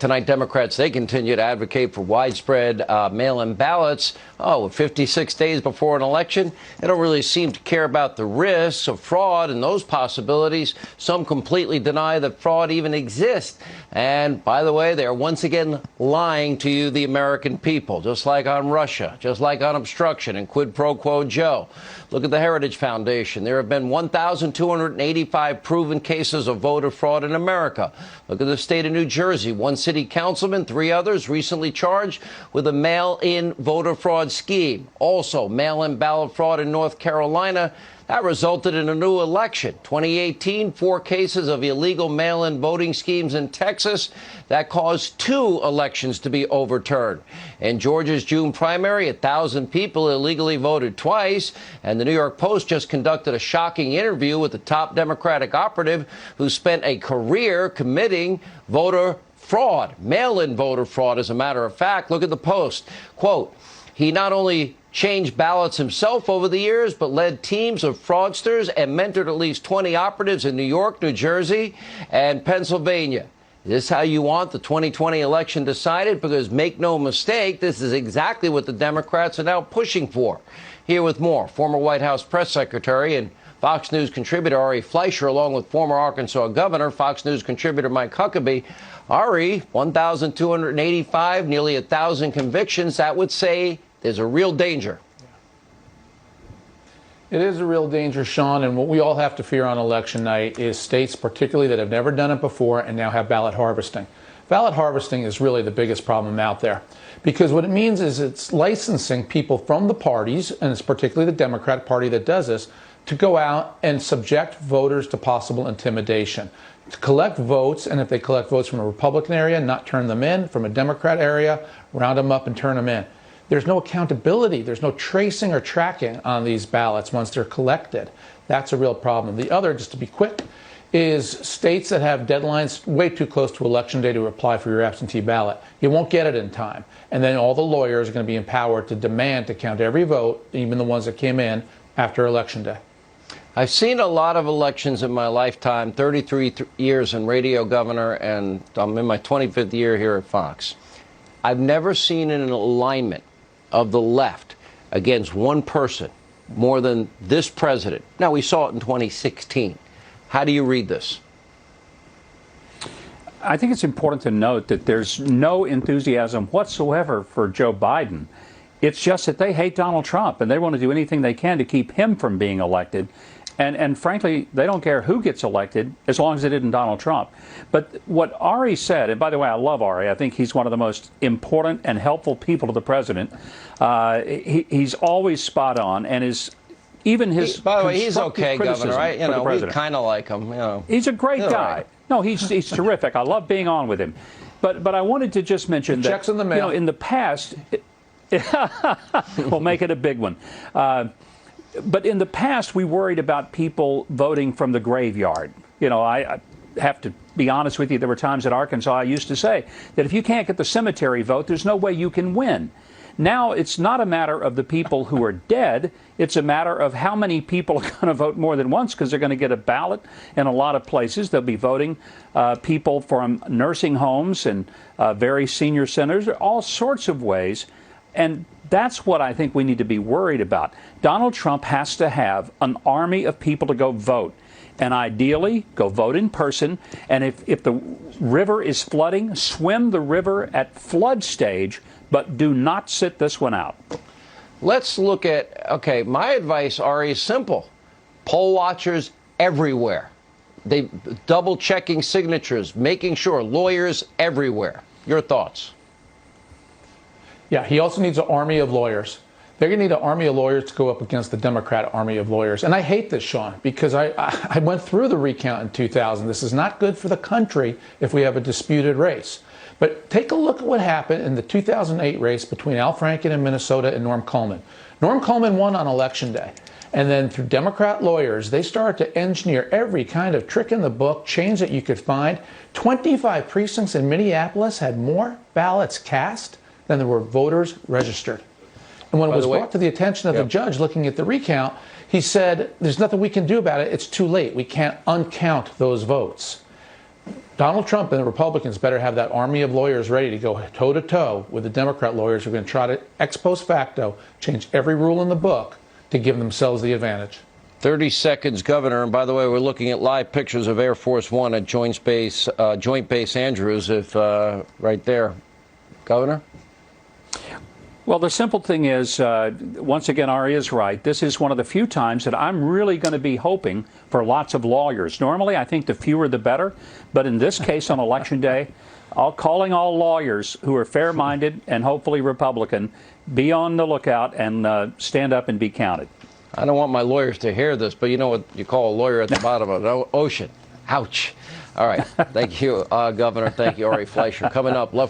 Tonight, Democrats, they continue to advocate for widespread mail-in ballots. Oh, 56 days before an election, they don't really seem to care about the risks of fraud and those possibilities. Some completely deny that fraud even exists. And by the way, they are once again lying to you, the American people, just like on Russia, just like on obstruction and quid pro quo Joe. Look at the Heritage Foundation. There have been 1,285 proven cases of voter fraud in America. Look at the state of New Jersey. One city councilman, 3 others recently charged with a mail-in voter fraud scheme. Also, mail-in ballot fraud in North Carolina. That resulted in a new election. 2018, 4 cases of illegal mail-in voting schemes in Texas. That caused 2 elections to be overturned. In Georgia's June primary, 1,000 people illegally voted twice. And the New York Post just conducted a shocking interview with the top Democratic operative who spent a career committing voter fraud, mail-in voter fraud, as a matter of fact. Look at the Post. Quote, he not only changed ballots himself over the years, but led teams of fraudsters and mentored at least 20 operatives in New York, New Jersey, and Pennsylvania. Is this how you want the 2020 election decided? Because make no mistake, this is exactly what the Democrats are now pushing for. Here with more, former White House press secretary and Fox News contributor Ari Fleischer, along with former Arkansas governor, Fox News contributor Mike Huckabee. Ari, 1,285, nearly 1,000 convictions. That would say there's a real danger. It is a real danger, Sean, and what we all have to fear on election night is states particularly that have never done it before and now have ballot harvesting. Ballot harvesting is really the biggest problem out there because what it means is it's licensing people from the parties, and it's particularly the Democrat Party that does this, to go out and subject voters to possible intimidation, to collect votes, and if they collect votes from a Republican area, not turn them in, from a Democrat area, round them up and turn them in. There's no accountability. There's no tracing or tracking on these ballots once they're collected. That's a real problem. The other, just to be quick, is states that have deadlines way too close to Election Day to apply for your absentee ballot. You won't get it in time. And then all the lawyers are going to be empowered to demand to count every vote, even the ones that came in after Election Day. I've seen a lot of elections in my lifetime, 33 years in radio governor, and I'm in my 25th year here at Fox. I've never seen an alignment of the left against one person more than this president. Now, we saw it in 2016. How do you read this? I think it's important to note that there's no enthusiasm whatsoever for Joe Biden. It's just that they hate Donald Trump, and they want to do anything they can to keep him from being elected. And frankly, they don't care who gets elected as long as it isn't Donald Trump. But what Ari said, and by the way, I love Ari. I think he's one of the most important and helpful people to the president. He's always spot on, and even his by the way, he's okay, Governor. Right? You know, we kind of like him. You know, he's a great guy. Right. No, he's terrific. I love being on with him. But I wanted to just mention that checks in the mail. You know, in the past, we'll make it a big one. But in the past, we worried about people voting from the graveyard. You know, I have to be honest with you, there were times in Arkansas I used to say that if you can't get the cemetery vote, there's no way you can win. Now it's not a matter of the people who are dead. It's a matter of how many people are going to vote more than once because they're going to get a ballot in a lot of places. They'll be voting people from nursing homes and very senior centers, all sorts of ways. And that's what I think we need to be worried about. Donald Trump has to have an army of people to go vote. And ideally, go vote in person. And if the river is flooding, swim the river at flood stage, but do not sit this one out. Let's look at, okay, my advice, Ari, is simple. Poll watchers everywhere. They double checking signatures, making sure, lawyers everywhere. Your thoughts? Yeah, he also needs an army of lawyers. They're going to need an army of lawyers to go up against the Democrat army of lawyers. And I hate this, Sean, because I went through the recount in 2000. This is not good for the country if we have a disputed race. But take a look at what happened in the 2008 race between Al Franken in Minnesota and Norm Coleman. Norm Coleman won on Election Day. And then through Democrat lawyers, they started to engineer every kind of trick in the book, change that you could find. 25 precincts in Minneapolis had more ballots cast than there were voters registered. And when it was brought to the attention of the judge looking at the recount, he said, there's nothing we can do about it. It's too late. We can't uncount those votes. Donald Trump and the Republicans better have that army of lawyers ready to go toe-to-toe with the Democrat lawyers who are going to try to, ex post facto, change every rule in the book to give themselves the advantage. 30 seconds, Governor. And by the way, we're looking at live pictures of Air Force One at Joint Base Andrews, if right there. Governor? Well, the simple thing is, once again, Ari is right. This is one of the few times that I'm really going to be hoping for lots of lawyers. Normally, I think the fewer the better. But in this case, on Election Day, calling all lawyers who are fair-minded and hopefully Republican, be on the lookout and stand up and be counted. I don't want my lawyers to hear this, but you know what you call a lawyer at the bottom of an ocean. Ouch. All right. Thank you, Governor. Thank you, Ari Fleischer. Coming up, left.